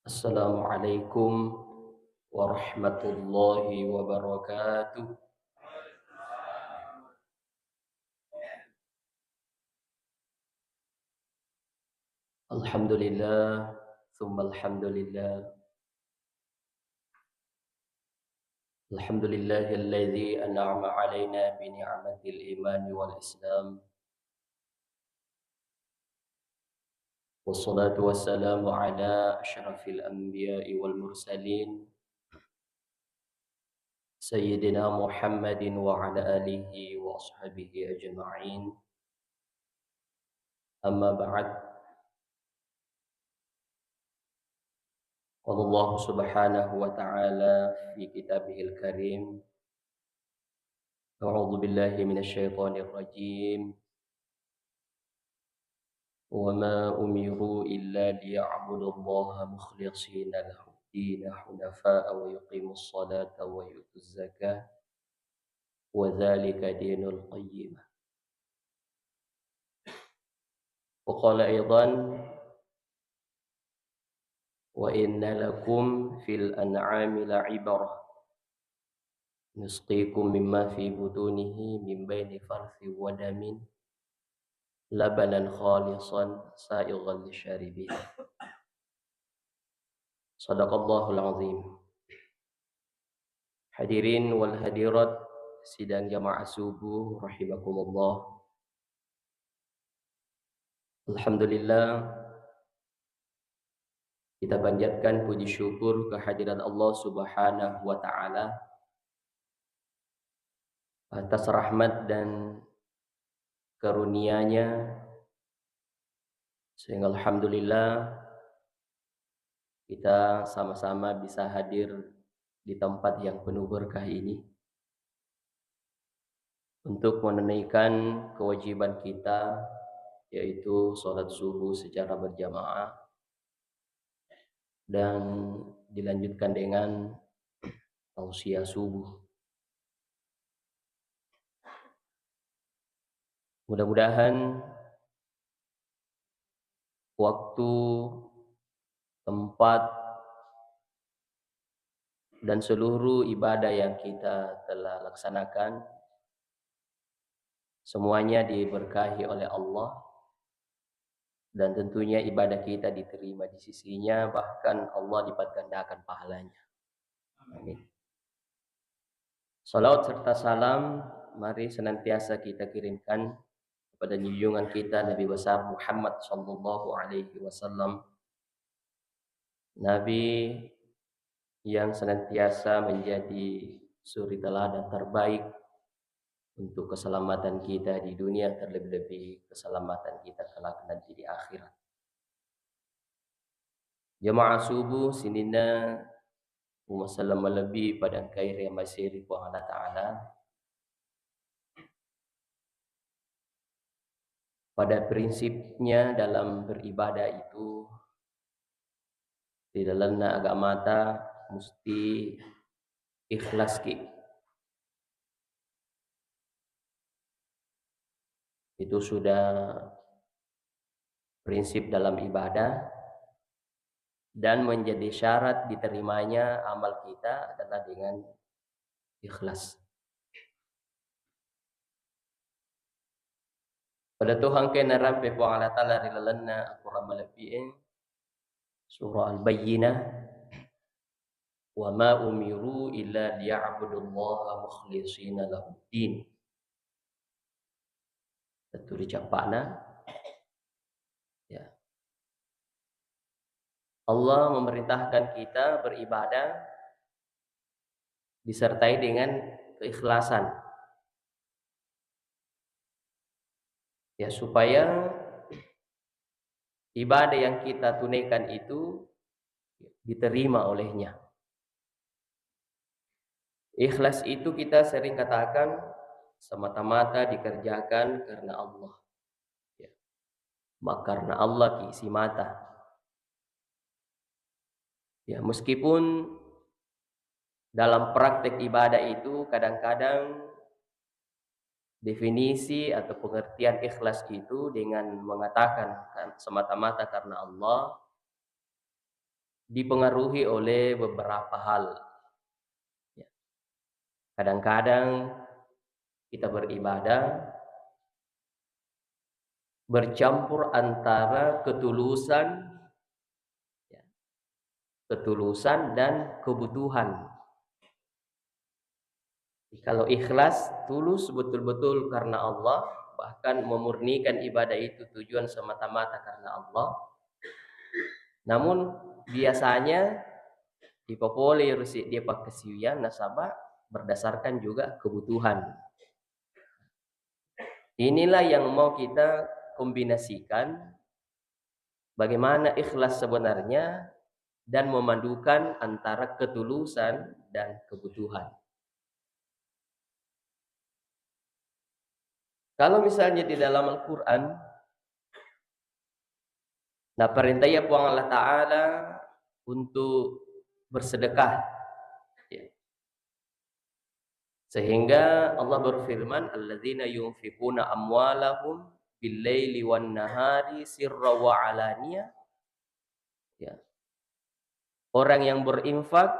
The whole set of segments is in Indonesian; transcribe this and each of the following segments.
Assalamualaikum warahmatullahi wabarakatuh. Alhamdulillah, thumma alhamdulillah. Alhamdulillahilladzi an'ama alaina bi ni'matil iman wal islam. Wassalatu wassalamu ala asyrafil anbiya'i wal mursalin. Sayyidina Muhammadin wa ala alihi wa ashabihi ajma'in. Amma ba'd. Qala Allah subhanahu wa ta'ala fi kitabihil karim. A'udzu billahi minasyaitonir rajim. وما أمروا إلا ليعبدوا الله مخلصين له الدين حنفاء ويقيموا الصلاة ويؤتوا الزكاة وذلك دين القيمة. وقال أيضا وإن لكم في الأنعام لعبرة نسقيكم مما في بطونه من بين فرث ودم لبنا خالصا سائغا للشاربين. صدق الله العظيم. Hadirin wal hadirat sidang jamaah subuh rahimakumullah. Alhamdulillah, kita panjatkan puji syukur kehadiran Allah Subhanahu wa taala atas rahmat dan karunia-Nya sehingga alhamdulillah kita sama-sama bisa hadir di tempat yang penuh berkah ini untuk menunaikan kewajiban kita, yaitu sholat subuh secara berjamaah dan dilanjutkan dengan tausiah subuh. Mudah-mudahan waktu, tempat, dan seluruh ibadah yang kita telah laksanakan semuanya diberkahi oleh Allah, dan tentunya ibadah kita diterima di sisinya, bahkan Allah lipat gandakan pahalanya. Amin. Salawat serta salam mari senantiasa kita kirimkan kepada junjungan kita Nabi besar Muhammad sallallahu alaihi wasallam, Nabi yang senantiasa menjadi suri teladan terbaik untuk keselamatan kita di dunia, terlebih-lebih keselamatan kita kelak nanti di akhirat. Jamaah subuh sinina Umasalam lebih pada khair yang masih ribu Allah Ta'ala. Pada prinsipnya dalam beribadah itu di dalam agama ta mesti ikhlas ki. Itu sudah prinsip dalam ibadah, dan menjadi syarat diterimanya amal kita adalah dengan ikhlas. Pada Tuhan kena rampe po Allah Ta'ala rilalana aku ramalapiin surah Al-Bayyinah, wa ma umiru illa liya'budullaha mukhlishina lahuddin. Tentu dicapakna ya. Allah memerintahkan kita beribadah disertai dengan keikhlasan. Ya, supaya ibadah yang kita tunaikan itu diterima olehnya. Ikhlas itu kita sering katakan semata-mata dikerjakan karena Allah. Ya. Maka karena Allah kiisi mata. Ya, meskipun dalam praktek ibadah itu kadang-kadang definisi atau pengertian ikhlas itu dengan mengatakan semata-mata karena Allah dipengaruhi oleh beberapa hal. Ya. Kadang-kadang kita beribadah bercampur antara ketulusan, ya, ketulusan dan kebutuhan. Kalau ikhlas, tulus betul-betul karena Allah, bahkan memurnikan ibadah itu tujuan semata-mata karena Allah. Namun biasanya di populer dia pakai siuyan nasabah berdasarkan juga kebutuhan. Inilah yang mau kita kombinasikan, bagaimana ikhlas sebenarnya dan memadukan antara ketulusan dan kebutuhan. Kalau misalnya di dalam Al-Quran, nah perintah ya Allah Ta'ala untuk bersedekah. Ya. Sehingga Allah berfirman, alladzina yunfikuna amwalahum bil-laili wan-nahari sirra wa alaniyah. Ya. Orang yang berinfak,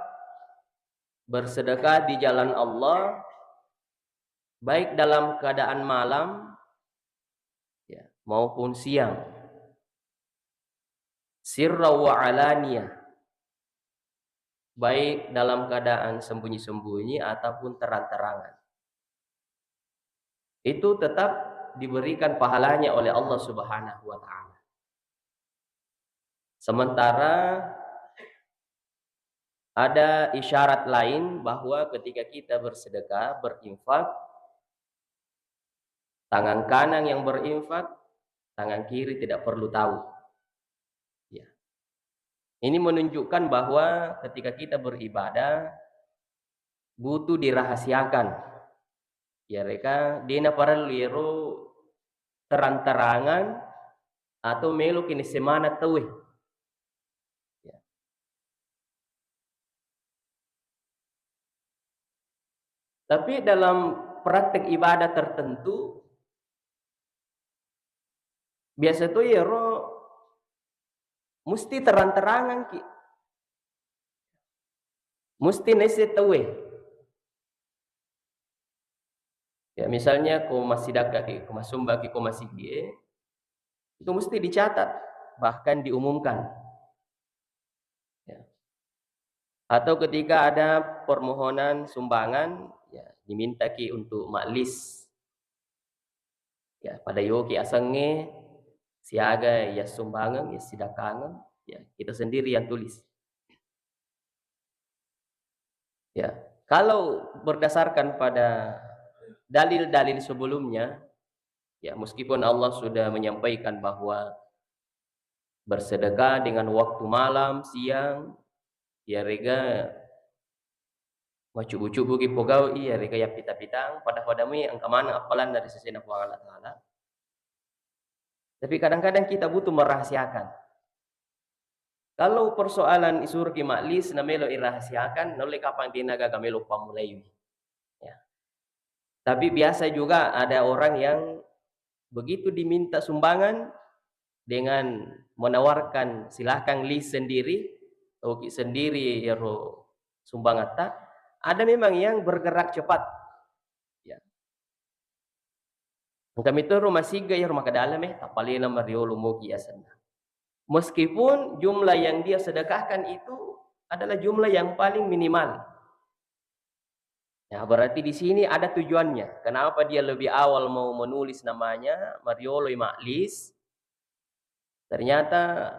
bersedekah di jalan Allah, baik dalam keadaan malam, ya, maupun siang. Sirra wa alaniyah, baik dalam keadaan sembunyi-sembunyi ataupun terang-terangan. Itu tetap diberikan pahalanya oleh Allah Subhanahu wa taala. Sementara ada isyarat lain bahwa ketika kita bersedekah, berinfak, tangan kanan yang berinfak, tangan kiri tidak perlu tahu. Ya. Ini menunjukkan bahwa ketika kita beribadah butuh dirahasiakan. Ya mereka dina para liru terang-terangan atau melu kini semana tahu. Ya. Tapi dalam praktek ibadah tertentu biasa tuh ya mesti terang-terangan ki. Mesti nese tahu. Ya misalnya ko masih ki, ko masumba ki, ko masih die, itu mesti dicatat, bahkan diumumkan. Ya. Atau ketika ada permohonan sumbangan, ya diminta ki untuk maklis. Ya pada yoki asange siaga ya sumbangan ya sidakangan, ya kita sendiri yang tulis. Ya, kalau berdasarkan pada dalil-dalil sebelumnya, ya meskipun Allah sudah menyampaikan bahwa bersedekah dengan waktu malam, siang, ya rega macubu-cubu ki pogau iya rega ya pita-pitang pada mi angka mana apalan dari sisi Allah Ta'ala. Tapi kadang-kadang kita butuh merahasiakan. Kalau persoalan isur ki maklis na melo irahasiakan, nolai kapang tinaga kamelo pamulai. Ya. Tapi biasa juga ada orang yang begitu diminta sumbangan dengan menawarkan silahkan list sendiri, oke sendiri ya sumbangan tak. Ada memang yang bergerak cepat. Ya. Kami itu rumah siga ya rumah kedalam tapalina mariolo mogi asana. Meskipun jumlah yang dia sedekahkan itu adalah jumlah yang paling minimal. Ya, berarti di sini ada tujuannya. Kenapa dia lebih awal mau menulis namanya Mariolo Maklis? Ternyata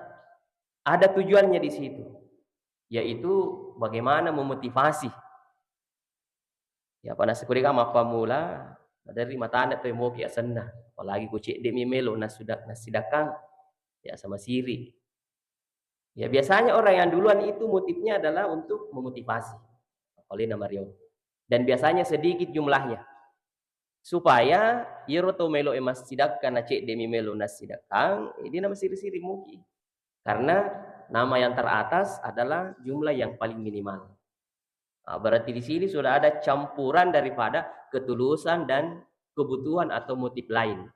ada tujuannya di situ, yaitu bagaimana memotivasi. Ya panas kurika mapamula dari matana to mo ki asanna. Apalagi ku cek demi melo nasidakang ya sama siri. Ya biasanya orang yang duluan itu motifnya adalah untuk memotivasi. Apalagi Mario. Dan biasanya sedikit jumlahnya. Supaya iro to melo emas sidakkan na cek demi melo nasidakang, ini nama siri-siri muki. Karena nama yang teratas adalah jumlah yang paling minimal. Nah, berarti di sini sudah ada campuran daripada ketulusan dan kebutuhan atau motif lain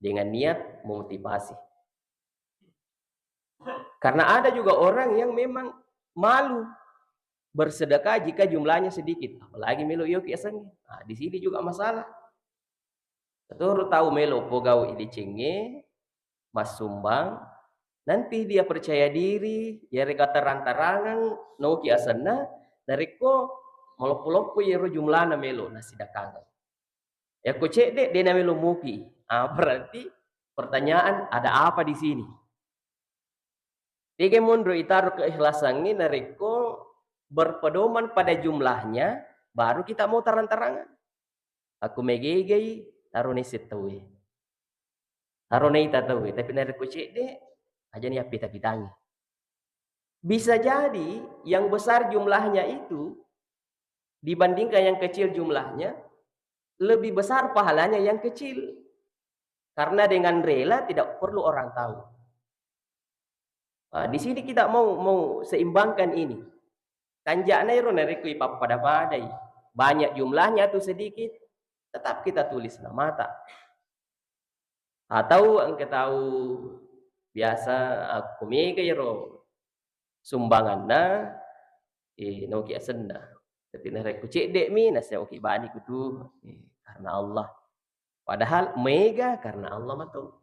dengan niat memotivasi. Karena ada juga orang yang memang malu bersedekah jika jumlahnya sedikit, apalagi melo yo kiasannya. Nah, di sini juga masalah. Betul tahu melo pogau ini cenge, mas sumbang, nanti dia percaya diri, ya reka terang-terangan, no kiasanna, dari ko molopo-lopo ya jumlahnya melo nasi dakangan. Ya ko cek dek dia melo muki. Ah, berarti pertanyaan ada apa di sini? Tiga mundur itaruh keikhlasan ini dari ko berpedoman pada jumlahnya, baru kita mau terang-terangan. Aku megegei taruh ni setawi. Taruh ni tatawi, tapi nari ko cek dek aja nih api tapi tangi. Bisa jadi yang besar jumlahnya itu dibandingkan yang kecil jumlahnya, lebih besar pahalanya yang kecil. Karena dengan rela tidak perlu orang tahu. Nah, di sini kita mau seimbangkan ini. Tanjaknya itu nariku pada padai. Banyak jumlahnya atau sedikit, tetap kita tulis nama tak. Atau engkau tahu biasa aku mega iro sumbangan na noki asenda. Tapi nariku cek dek mi nasi oke bani kutu karena Allah. Padahal mega karena Allah matu.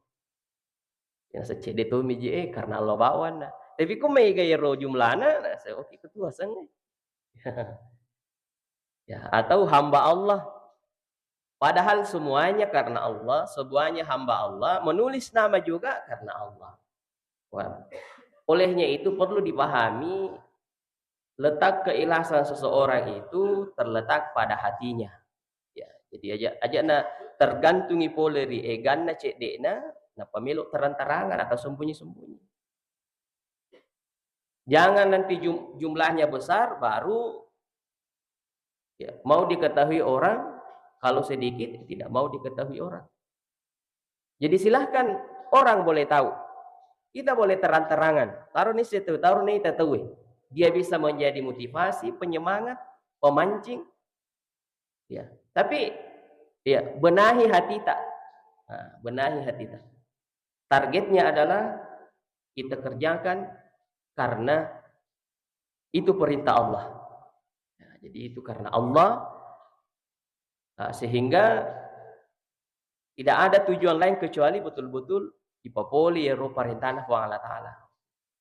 Yang secek dek tu miji karena Allah bawan. Tapi ku mega iro jumlahna nasi oke kutu aseng. Ya, atau hamba Allah. Padahal semuanya karena Allah, semuanya hamba Allah, menulis nama juga karena Allah. Wah. Olehnya itu perlu dipahami, letak keikhlasan seseorang itu terletak pada hatinya. Ya, jadi aja tergantungi poleri eganna cedekna, na pemilu terang-terangan atau sembunyi-sembunyi. Jangan nanti jumlahnya besar baru ya, mau diketahui orang, kalau sedikit tidak mau diketahui orang. Jadi silahkan orang boleh tahu. Kita boleh terang-terangan. Taruh nih situ, taruh nih tahu. Dia bisa menjadi motivasi, penyemangat, pemancing. Ya, tapi ya benahi hati tak. Nah, benahi hati tak. Targetnya adalah kita kerjakan karena itu perintah Allah. Nah, jadi itu karena Allah, sehingga tidak ada tujuan lain kecuali betul-betul dipopoli ya perintah Allah Ta'ala.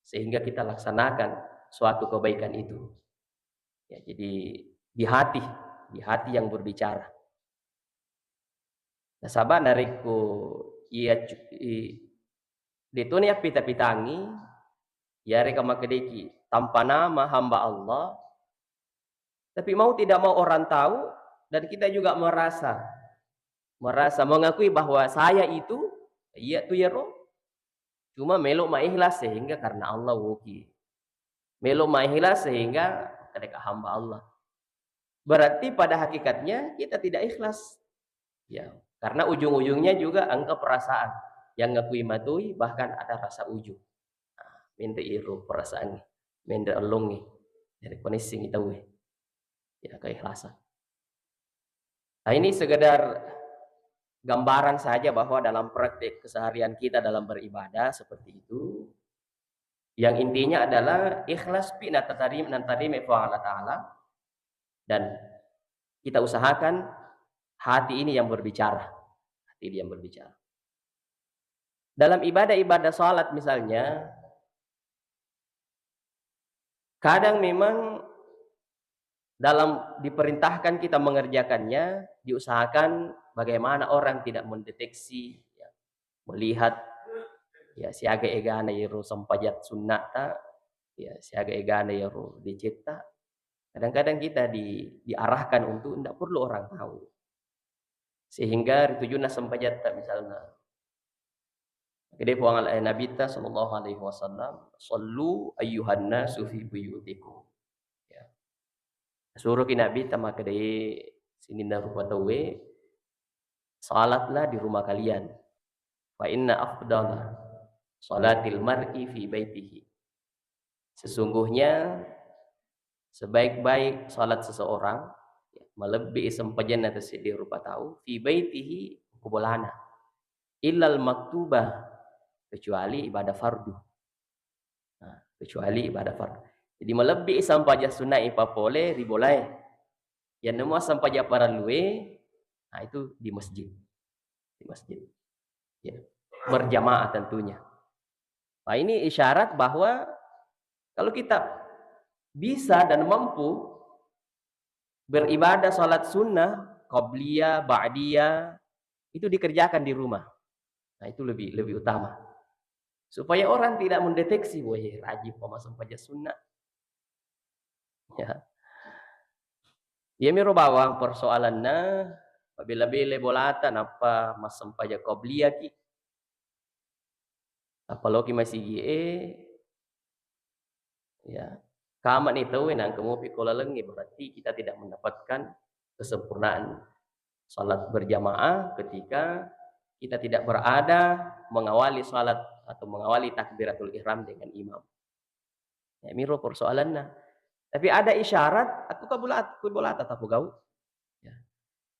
Sehingga kita laksanakan suatu kebaikan itu. Ya, jadi di hati yang berbicara. Nah, sahabat nariku ia ditunia pita-pitangi ya reka makedeki tanpa nama hamba Allah. Tapi mau tidak mau orang tahu dan kita juga merasa mengakui bahwa saya itu iya tuh ya roh cuma melok ma ikhlas sehingga karena Allah wuki. Melok ma ikhlas sehingga ketika hamba Allah. Berarti pada hakikatnya kita tidak ikhlas. Ya, karena ujung-ujungnya juga angka perasaan yang ngakui matui bahkan ada rasa ujung. Nah, minta iru perasaan, minta elungi dari kondisi kita ya keikhlasan. Nah, ini sekedar gambaran saja bahwa dalam praktik keseharian kita dalam beribadah seperti itu, yang intinya adalah ikhlas fi natarim Allah Ta'ala, dan kita usahakan hati ini yang berbicara. Hati yang berbicara. Dalam ibadah-ibadah salat misalnya, kadang memang dalam diperintahkan kita mengerjakannya, diusahakan bagaimana orang tidak mendeteksi, ya, melihat ya siaga egana yero sampajat sunnata, ya siaga egana yero dicipta. Kadang-kadang kita diarahkan untuk tidak perlu orang tahu. Sehingga ritujuna sampajat misalnya. Jadi puangal Nabi sallallahu alaihi wasallam, "Shallu ayyuhan nasu fi buyutikum." Ya. Suruh Nabi tama kedai sini rupa tawe, salatlah di rumah kalian. Fa inna afdala salatil mar'i fi baitihi. Sesungguhnya sebaik-baik salat seseorang ya, melebihi sempajan atas di rupa tahu fi baitihi kubolana illal maktubah, kecuali ibadah fardu. Nah, kecuali ibadah fardu. Jadi melebihi sampaja sunnah ipapole ribolai. Yang nemu sampaja para luwe, nah itu di masjid. Di masjid. Ya. Berjamaah tentunya. Nah ini isyarat bahwa kalau kita bisa dan mampu beribadah salat sunnah, qabliyah, ba'diyah, itu dikerjakan di rumah. Nah itu lebih utama. Supaya orang tidak mendeteksi, wah rajin pemasang pajak sunnah. Ya. Ya miro bawang persoalannya, apabila bele bolatan apa masang pajak qabliyah ki. Apalagi masih ya. Kaman itu nang kamu pikola lengi berarti kita tidak mendapatkan kesempurnaan salat berjamaah ketika kita tidak berada mengawali salat atau mengawali takbiratul ihram dengan imam. Ya miro persoalannya. Tapi ada isyarat aku kabulat atau gau. Ya.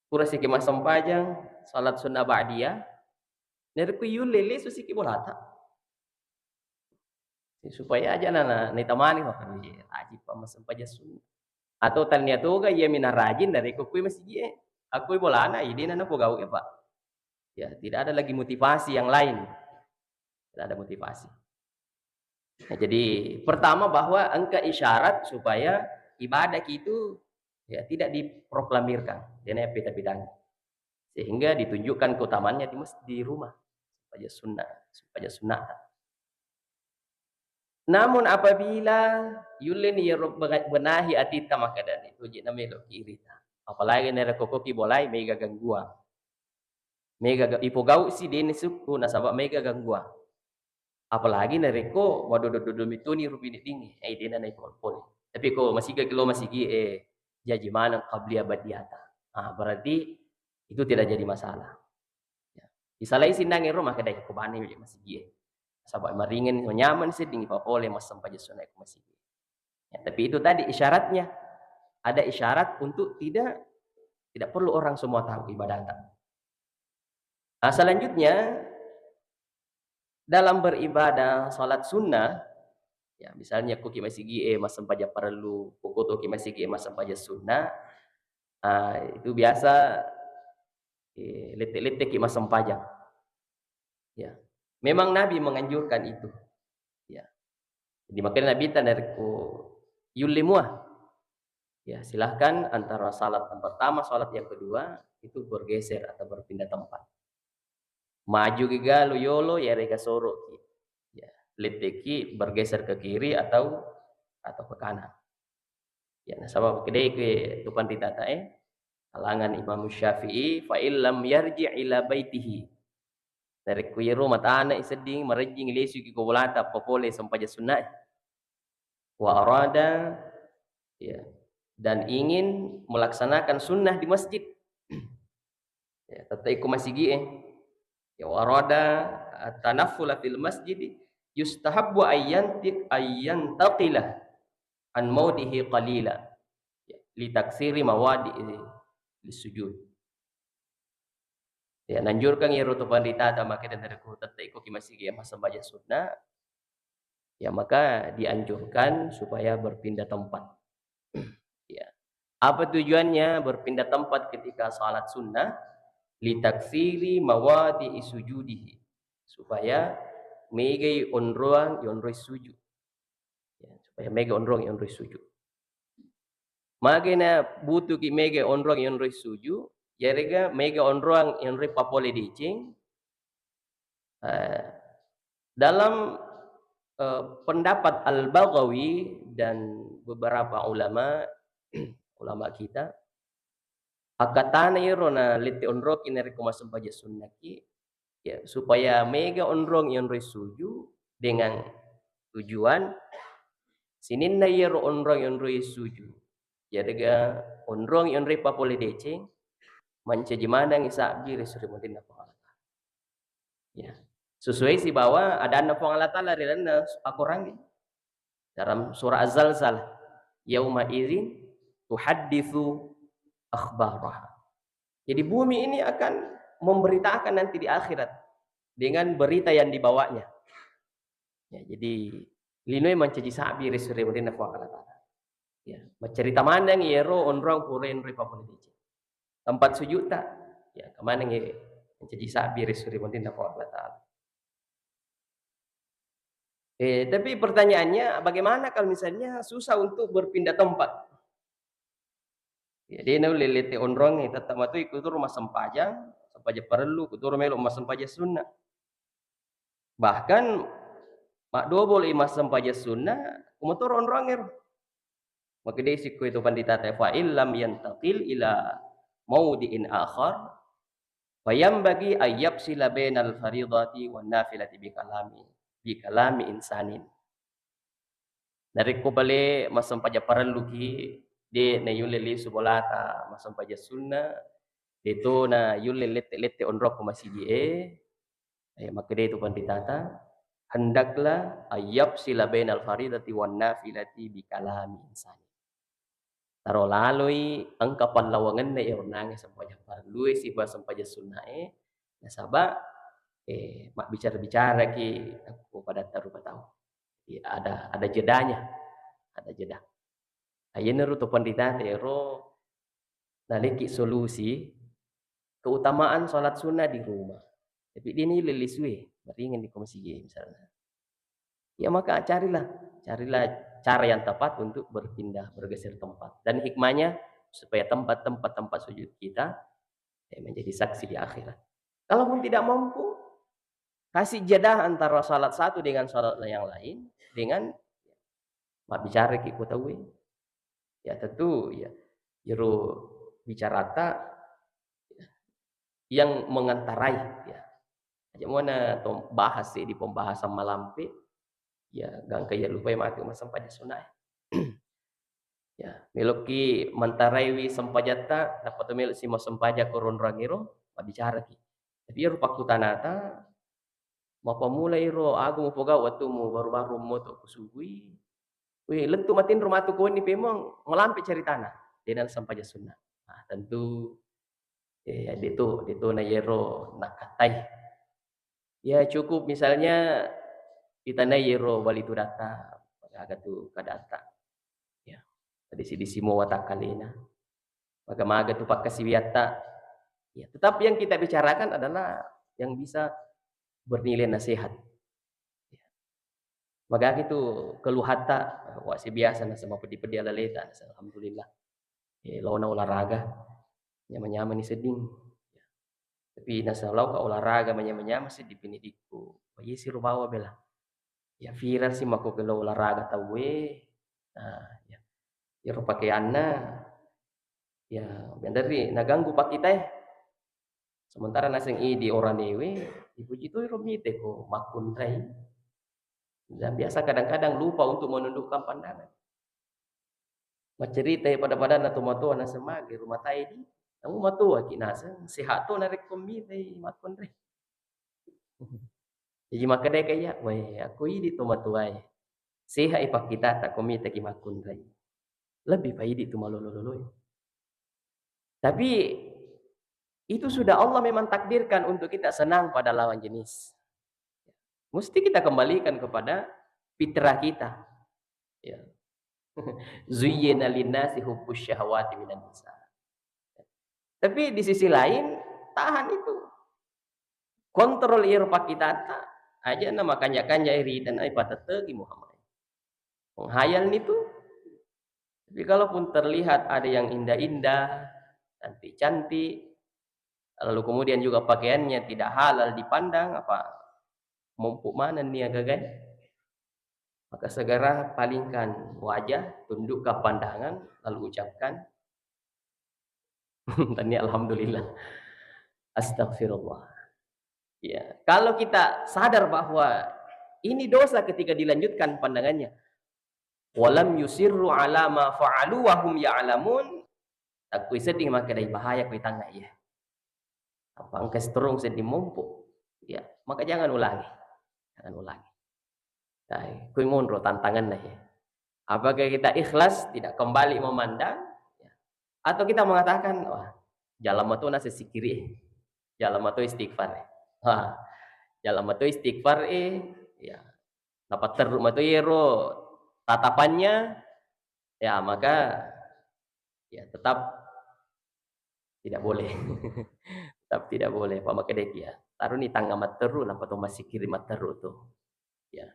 Kurasi ki masam pajang salat sunnah ba'diyah. Nerku yulele susi ki bolata. Supaya aja nana nitamani makan ye ajib pa masam pajang sunnah. Atau ternyata ga ye mina rajin dari kukui masih ye. Aku bolana ide nana po gau ya Pak. Ya, tidak ada lagi motivasi yang lain. Tidak ada motivasi. Nah, jadi pertama bahwa engka isyarat supaya ibadah itu ya tidak diproklamirkan dengan bidang sehingga ditunjukkan keutamaannya di rumah supaya sunnah. Namun apabila yulin ya benahi atita maka dan itu jina melo kirita. Apalagi nera kokoki bolai mega gangguan. Mega ipogau si deni suku nasabak mega gangguan. Apalagi nareko wadododo mituni rubini tinggi dina na ipolpol. Tapi ko masih jaji mana qabliya badiata. Berarti itu tidak jadi masalah. Ya. Isalai sindangi rumah kedai ko bani masih sabak maringin nyaman sih dingi papole mas sampai sunai masih. Ya, tapi itu tadi isyaratnya. Ada isyarat untuk tidak perlu orang semua tahu ibadah. Selanjutnya dalam beribadah salat sunnah, ya misalnya kuki masih masam pajak perlu, kukuto ki masih masam pajak sunnah, itu biasa letek-letek ki masam pajak. Ya, memang Nabi menganjurkan itu. Ya, jadi makanya Nabi tanariku yulimuah. Ya silahkan antara salat yang pertama, salat yang kedua itu bergeser atau berpindah tempat. Maju giga yolo ya rega soro. Ya, leteki bergeser ke kiri atau ke kanan. Ya, nah sabab kedai ke tupan ditata kalangan Imam Syafi'i fa illam yarji' ila baitihi. Dari kuiru mata anak seding merejing lesu ki kolata popole sampai sunnah. Wa arada ya dan ingin melaksanakan sunnah di masjid. Ya, tatai ku masih ya warada tanaffula fil masjid yustahabbu ayyan taqila an maudihi qalila ya, li taksiri mawadi lisujud. Ya nanjurkan ya rutu pandita maka dan dari ku tatai ku masih masa baca sunnah. Ya maka dianjurkan supaya berpindah tempat. Ya. Apa tujuannya berpindah tempat ketika salat sunnah? Litaksiri mawadi isujudihi supaya megai onroang yonroi sujud. Ya, supaya mega onroang yonroi sujud. Magena butuh ki mega onroang yonroi sujud, ya rega mega onroang yonroi papole dicing. Dalam pendapat Al-Baghawi dan beberapa ulama kita akatana irona liti onrok inere kumasam paja sunnaki ya supaya mega onrong yang resuju dengan tujuan sininna yero onrong yang resuju ya dega onrong yang repa pole deceng manca jimana ngisabi resuri modina pengalata ya sesuai si bahwa ada anak pengalata lari lana aku rangi dalam surah Az-Zalzal yauma idzin tuhadditsu akhbaraha. Jadi bumi ini akan memberitakan nanti di akhirat dengan berita yang dibawanya. Ya, jadi Linoi mancaji sabi resure modena fo akala tala. Ya, macerita mandang yero onrong puren re papolitici. Tempat sujud tak? Ya, kemana nge mancaji sabi resure modena fo akala tala. Tapi pertanyaannya bagaimana kalau misalnya susah untuk berpindah tempat? Ya, dia na lelete onrong tetap matu ikutur rumah sempaja perlu kutur melo rumah sempaja sunnah. Bahkan mak do boleh mas sempaja sunnah kumotor onrong ero. Maka dia siku itu pandita fa illam yantaqil ila maudiin akhar bagi ayab sila bainal faridati wan nafilati bi kalami insanin. Dari ko bale masampaja paralluki de na yulele subolata masampaja sunna deto na yulle lette-lette onrok ko masidi maka de itu panditata hendaklah ayab sila bainal faridati wan nafilati bi kalami insanin. Taro laloi ang kapanlawangan na nangis sampaja parlui si ba sampaja sunnae nasaba mak bicara-bicara ki aku pada taru tahu. Ya, ada jedanya, ada jeda. Ayeuna ru to pandita ero naliki solusi keutamaan sholat sunnah di rumah. Tapi dia ini leliswe, beringin di komisi G misalnya. Ya maka carilah cara yang tepat untuk berpindah, bergeser tempat. Dan hikmahnya supaya tempat sujud kita menjadi saksi di akhirat. Kalaupun tidak mampu, kasih jeda antara salat satu dengan salat yang lain dengan bicara ki tahu ya tentu ya jero bicara yang mengantarai ya. Aja mana bahas di pembahasan malampe ya gang kaya lupa ya mati mas sampaja sunai. Ya, meloki mantaraiwi sampajata dapat melo si mo sampaja koron rangiro bicara ki. Tapi ro pakutanata mapamulai ro agu mo poga waktu mo baru-baru mo to kusugui. Wih, lentu matin rumah tu kau ni memang melampi ceritana dengan sampaja sunnah. Nah, tentu itu na yero nakatai. Ya cukup misalnya kita na yero bali tu data agak tu kadata. Ya. Tadi di simo watak kalina. Maga-maga tu pakasiwiata. Ya, tetapi yang kita bicarakan adalah yang bisa bernilai nasihat. Ya. Maga itu keluhata wa si biasa na sama pedi-pedi ala leta alhamdulillah. Lawan olahraga nyama-nyama ni seding. Ya. Tapi nasa lau ka olahraga manyama-nyama sih dipinidiku. Bayi si rubawa bela. Ya viral sih mako ke olahraga tawe. Nah, ya. Ya pakaianna ya bendari naganggu pak kita sementara naseng di orang dewe dipuji tu romite ko makun rai dan biasa kadang-kadang lupa untuk menundukkan pandangan macerita pada na tomato na semagi rumah tai di kamu matua kinasa sehat tu narik komite makun rai jadi maka dek kaya weh aku di tomato ai sehat ipak kita tak komite ki makun rai lebih paidi tu malololoi tapi itu sudah Allah memang takdirkan untuk kita senang pada lawan jenis. Mesti kita kembalikan kepada fitrah kita. Ya. Zuyyina linnasi hubbus syahawati minan nisa. Tapi di sisi lain tahan itu. Kontrol irfa kita aja nama kanya-kanya iri dan ai patategi Muhammad. Menghayal itu. Tapi kalaupun terlihat ada yang indah-indah, cantik-cantik, lalu kemudian juga pakaiannya tidak halal dipandang apa mumpuk mana nih agak maka segera palingkan wajah tunduk ke pandangan lalu ucapkan tanya alhamdulillah astagfirullah ya kalau kita sadar bahwa ini dosa ketika dilanjutkan pandangannya walam yusirru ala ma fa'alu wa hum ya'lamun aku sedih maka dari bahaya ku tangga ya apa angkas terung sedih mumpuk ya maka jangan ulangi nah, kui munro tantangan lah ya apakah kita ikhlas tidak kembali memandang ya. Atau kita mengatakan wah jalan itu nasi sikiri jalan itu istighfar jalan itu istighfar ya dapat teruk matu iro tatapannya, ya maka ya tetap tidak boleh. Tetap tidak boleh pamakai ya. Taruh ni tangga materu napa to masih kiri materu tuh. Ya,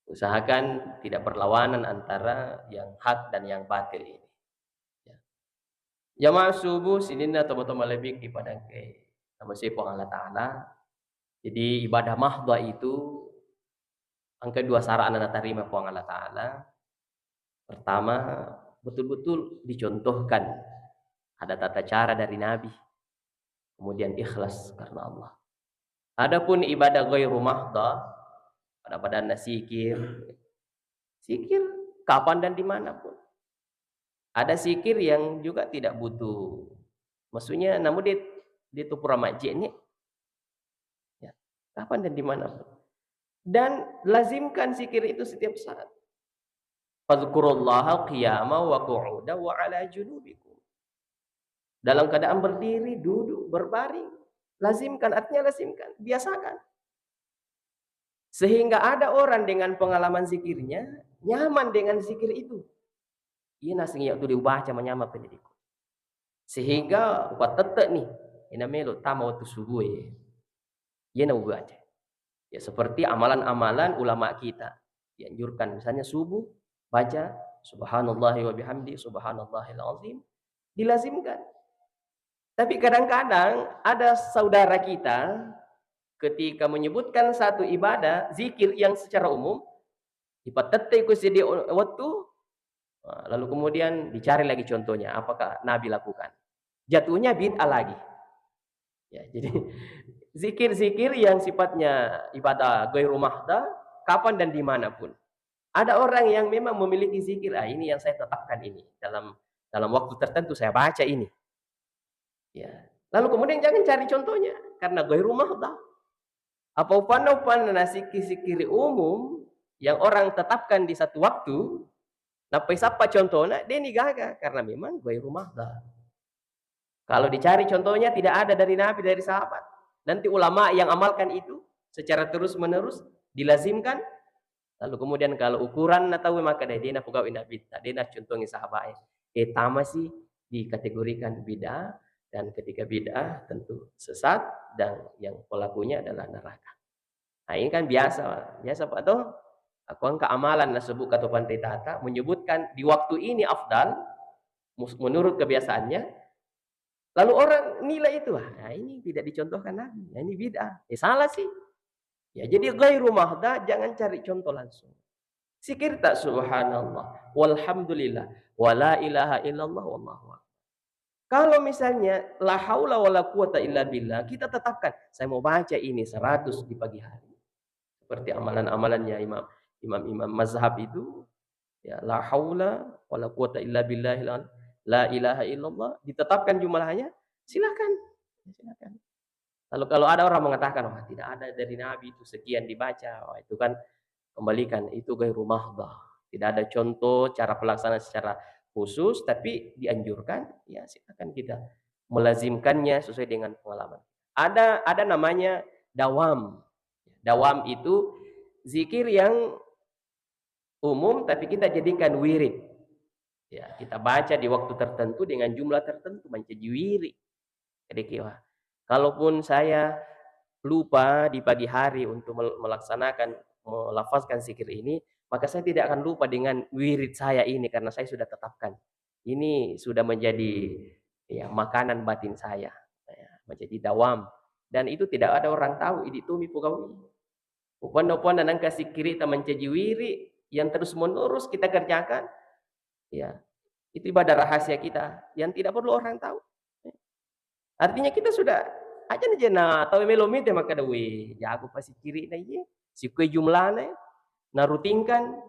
usahakan tidak berlawanan antara yang hak dan yang batil ini. Ya. Jamaah subuh sinina toma-toma lebih kepada ke nama siapa Allah Ta'ala. Jadi ibadah mahdha itu angka dua sarana na tarima po Allah Ta'ala. Pertama, betul-betul dicontohkan ada tata cara dari Nabi, kemudian ikhlas karena Allah. Adapun ibadah ghairu mahdha, pada zikir, zikir kapan dan dimanapun. Ada zikir yang juga tidak butuh, maksudnya namun dia tu pura majid ni, ya, kapan dan dimanapun. Dan lazimkan zikir itu setiap saat. Fadhkurullaha qiyaman wa qu'udan wa 'ala junubikum. Dalam keadaan berdiri, duduk, berbaring. Lazimkan, artinya lazimkan, biasakan. Sehingga ada orang dengan pengalaman zikirnya, nyaman dengan zikir itu. Iya nasi ngiyak tu dibaca menyama pendidiku. Sehingga buat tetek nih, ina melo tama waktu subuh ya. Iya na baca. Ya seperti amalan-amalan ulama kita dianjurkan misalnya subuh baca subhanallahi wa bihamdi subhanallahil azim dilazimkan. Tapi kadang-kadang ada saudara kita ketika menyebutkan satu ibadah zikir yang secara umum ipatete ku sedi waktu, lalu kemudian dicari lagi contohnya apakah Nabi lakukan. Jatuhnya bid'ah lagi. Ya, jadi zikir-zikir yang sifatnya ibadah ghairu mahdha kapan dan dimanapun. Ada orang yang memang memiliki zikir, ini yang saya tetapkan ini dalam waktu tertentu saya baca ini. Ya. Lalu kemudian jangan cari contohnya karena ghairu mahdha. Apa upana-upana zikir-zikir umum yang orang tetapkan di satu waktu, napai sapa contohnya dia ni gagal karena memang ghairu mahdha. Kalau dicari contohnya tidak ada dari Nabi, dari sahabat. Nanti ulama yang amalkan itu secara terus-menerus dilazimkan. Lalu kemudian kalau ukuran na tahu maka dia na pegawai Nabi, dia na contohnya sahabat. Tama sih dikategorikan bid'ah, dan ketika bid'ah tentu sesat dan yang pelakunya adalah neraka. Nah ini kan biasa Pak toh. Aku angka amalan na sebut atau pantai tata menyebutkan di waktu ini afdal menurut kebiasaannya. Lalu orang nilai itu, ini tidak dicontohkan Nabi, ini bid'ah. Salah sih. Ya, jadi ghairu mahdha jangan cari contoh langsung. Zikir tak subhanallah, walhamdulillah, wala ilaha illallah wallahu akbar. Kalau misalnya la haula wala quwata illa billah, kita tetapkan saya mau baca ini 100 di pagi hari. Seperti amalan-amalannya imam mazhab itu, ya la haula wala quwata illa billah. La ilaha illallah, ditetapkan jumlahnya, silakan. Silakan. Lalu kalau ada orang mengatakan, tidak ada dari Nabi itu sekian dibaca, itu kan kembalikan, itu ghairu mahdha. Tidak ada contoh cara pelaksanaan secara khusus, tapi dianjurkan, ya silakan kita melazimkannya sesuai dengan pengalaman. Ada namanya dawam. Dawam itu zikir yang umum, tapi kita jadikan wirid. Ya, kita baca di waktu tertentu dengan jumlah tertentu menjadi wirid. Jadi kalaupun saya lupa di pagi hari untuk melaksanakan melafazkan zikir ini, maka saya tidak akan lupa dengan wirid saya ini karena saya sudah tetapkan. Ini sudah menjadi makanan batin saya, menjadi dawam, dan itu tidak ada orang tahu ini tumi pugawi. Upon-upon dan angka zikir kita menjadi wirid yang terus menerus kita kerjakan. Ya, itu ibadah rahasia kita yang tidak perlu orang tahu. Artinya kita sudah aja na tahu melomi teh maka dewe. Ya aku pasti kiri na ye. Si kue jumlahnya na rutinkan.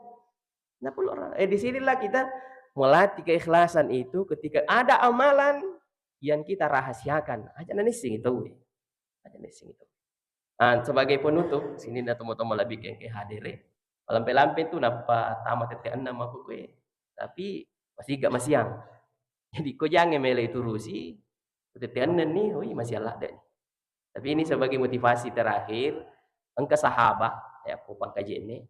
Na perlu orang. Di sinilah kita melatih keikhlasan itu ketika ada amalan yang kita rahasiakan. Aja na nising itu. Aja nising itu. Nah, sebagai penutup, sini na teman-teman lebih ke hadire. Lampe-lampe itu napa tamat tetean nama aku kue. Tapi masih gak masiang. Jadi kau jangan mele itu rusi. Tetean nih, masih Allah deh. Tapi ini sebagai motivasi terakhir, engkau sahabat, ya aku pangkaji ini.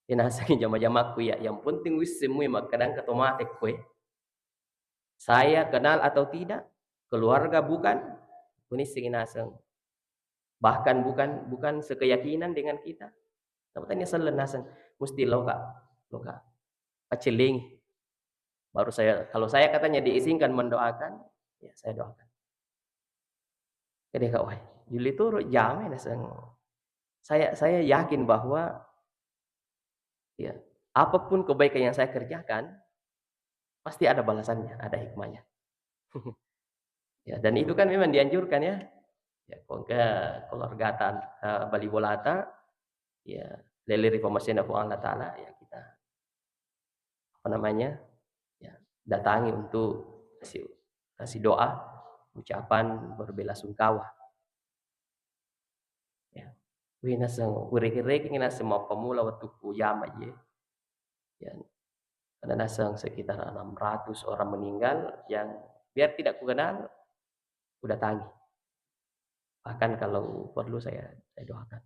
Inasang jama-jamaku ya, yang penting wis semua kadang otomatis kue. Saya kenal atau tidak, keluarga bukan, kunis inasang. Bahkan bukan bukan sekeyakinan dengan kita. Tapi selen nasang mesti loka, loka. Paciling. Baru saya kalau saya katanya diizinkan mendoakan, ya saya doakan. Jadi kau, Juli itu jamin nasang. Saya yakin bahwa ya apapun kebaikan yang saya kerjakan pasti ada balasannya, ada hikmahnya. Ya, dan itu kan memang dianjurkan ya. Ya, kok keluarga Bali Bolata, ya lele reformasi aku Allah Taala ya kita apa namanya? Ya, datangi untuk kasih kasih doa, ucapan berbelasungkawa. Ya. Wina sang urek-rek ngina semua pemula waktu ku jama ye. Ya, ada nasang sekitar 600 orang meninggal yang biar tidak kukenal, udah tangi. Bahkan kalau perlu saya doakan.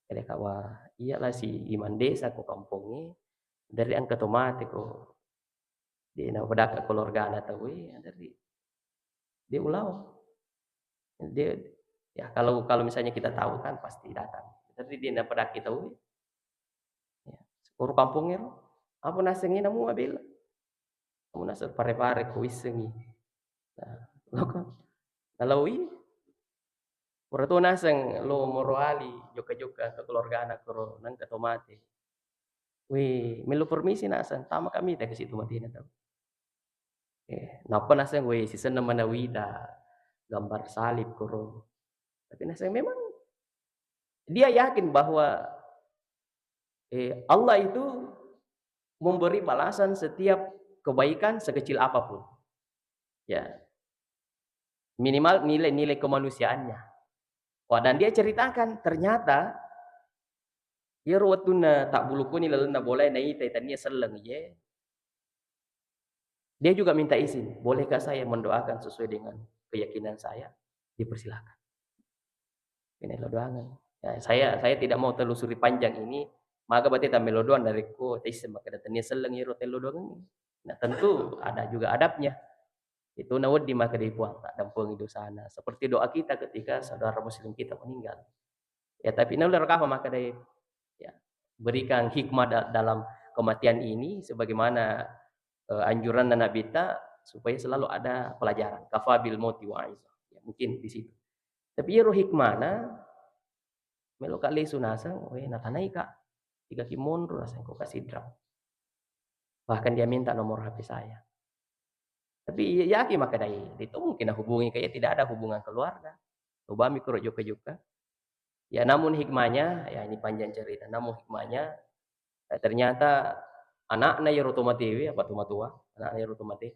Jadi kawa iyalah si iman desa ko kampungnya dari angka tomate ko di na pada keluarga anak tahu dari dia ulau dia ya kalau kalau misalnya kita tahu kan pasti datang. Tapi dia na pada kita tahu ya seluruh kampungnya apa nasengi namu abil kamu nasar pare-pare ko isengi. Nah, loko nalawi Purato naseng lo morali joka-joka ke keluarga anak koro nang ke tomate. Weh, melu permisi nasang tama kami ke situ mati na tahu. Napa nasang weh sisen naman na wida gambar salib koro. Tapi nasang memang dia yakin bahwa Allah itu memberi balasan setiap kebaikan sekecil apapun. Ya, minimal nilai-nilai kemanusiaannya. Wah, dan dia ceritakan ternyata ya ruwatuna tak buluku ni lalu na boleh na ita tania seleng ye. Dia juga minta izin, bolehkah saya mendoakan sesuai dengan keyakinan saya? Dipersilakan. Ini lo doangan. Ya, saya tidak mau telusuri panjang ini, maka berarti tambah lodoan dari ko tes maka datangnya seleng iro telodoan ini. Nah, tentu ada juga adabnya. Itu nawad di maka dibuang tak dampung itu sana. Seperti doa kita ketika saudara muslim kita meninggal. Ya, tapi ini udah rekam maka dari ya, berikan hikmah dalam kematian ini sebagaimana anjuran dan Nabi kita supaya selalu ada pelajaran. Kafabil mauti wa'izah. Ya, mungkin di situ. Tapi ya roh hikmana melo kali sunasa, we natanai kak. Tiga kimon rasa ko kasih drum. Bahkan dia minta nomor HP saya. Tapi yakin maka dai, itu mungkin hubungi kayak tidak ada hubungan keluarga. Coba mikro juga. Ya namun hikmahnya, ya ini panjang cerita. Namun hikmahnya ternyata anaknya ya rotomati apa tua, anaknya rotomati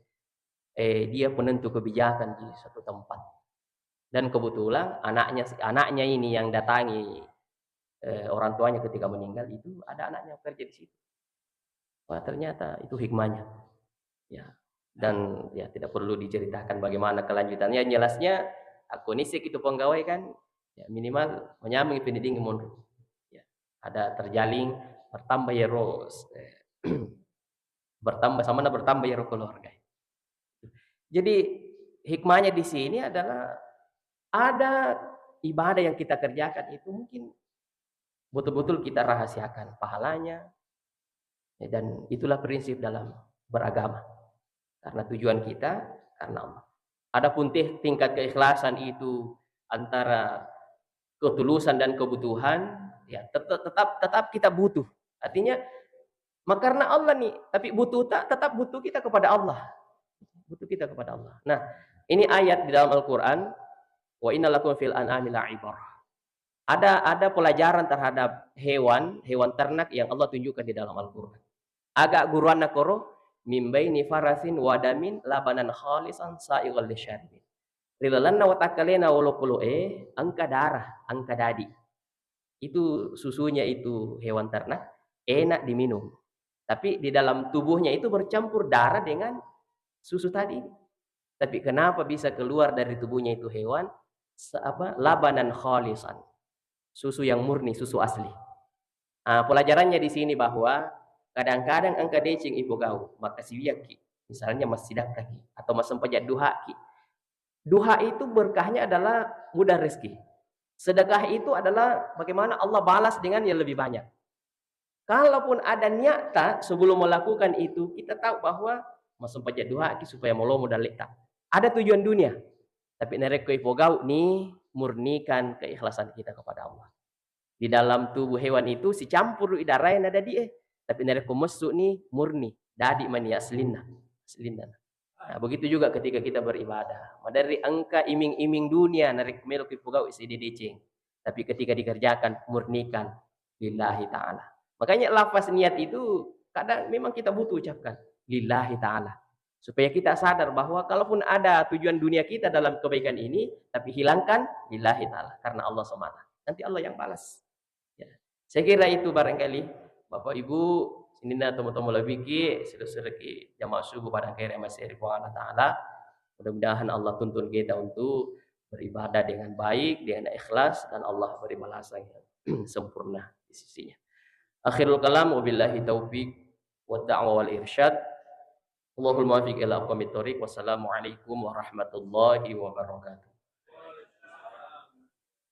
dia penentu kebijakan di satu tempat. Dan kebetulan anaknya ini yang datangi orang tuanya ketika meninggal itu ada anaknya kerja di situ. Wah, ternyata itu hikmahnya. Ya. Dan ya tidak perlu diceritakan bagaimana kelanjutannya. Jelasnya aku nisik itu penggawai kan ya minimal menyambung pendidikan mundur. Ya. Ada terjalin bertambah ya ros. Bertambah sama bertambah ya keluarga. Jadi hikmahnya di sini adalah ada ibadah yang kita kerjakan itu mungkin betul-betul kita rahasiakan pahalanya, ya, dan itulah prinsip dalam beragama. Karena tujuan kita karena Allah. Adapun tingkat keikhlasan itu antara ketulusan dan kebutuhan, ya tetap kita butuh. Artinya, karena Allah nih, tapi tetap butuh kita kepada Allah. Butuh kita kepada Allah. Nah, ini ayat di dalam Al-Qur'an, wa innalakum fil an'ami la'ibrah. Ada pelajaran terhadap hewan ternak yang Allah tunjukkan di dalam Al-Qur'an. Agak guruan nakoro min baini farasin wadamin labanan khalisan sa'igal lisyaribin. Rilalanna wa takalena wolokolo angka darah, angka dadi. Itu susunya itu hewan ternak enak diminum. Tapi di dalam tubuhnya itu bercampur darah dengan susu tadi. Tapi kenapa bisa keluar dari tubuhnya itu hewan labanan khalisan. Susu yang murni, susu asli. Pelajarannya di sini bahwa kadang-kadang angka decing ibu gau, maka siwiaki, misalnya masih ki atau masempajak duha ki. Duha itu berkahnya adalah mudah rezeki. Sedekah itu adalah bagaimana Allah balas dengan yang lebih banyak. Kalaupun ada niat tak sebelum melakukan itu, kita tahu bahwa masempajak duha ki supaya molo modal letak. Ada tujuan dunia. Tapi nereko ipogau nih murnikan keikhlasan kita kepada Allah. Di dalam tubuh hewan itu si campur darah yang ada di tapi nereko mesuk nih murni dadi mani aslina aslina. Nah, begitu juga ketika kita beribadah. Dari angka iming-iming dunia narik melok ipugau isi decing. Tapi ketika dikerjakan murnikan lillahi taala. Makanya lafaz niat itu kadang memang kita butuh ucapkan lillahi taala. Supaya kita sadar bahwa kalaupun ada tujuan dunia kita dalam kebaikan ini, tapi hilangkan lillahi taala karena Allah semata. Nanti Allah yang balas. Ya. Saya kira itu barangkali Bapak Ibu ini na tomo-tomo lebih ki sudah ki jamaah subuh pada akhirnya masih Allah Taala. Mudah-mudahan Allah tuntun kita untuk beribadah dengan baik, dengan ikhlas dan Allah beri balasan yang sempurna di sisinya. Akhirul kalam wabillahi taufik wa da'wa wal irsyad. Allahul muwaffiq ila aqwamit thoriq. Wassalamualaikum warahmatullahi wabarakatuh.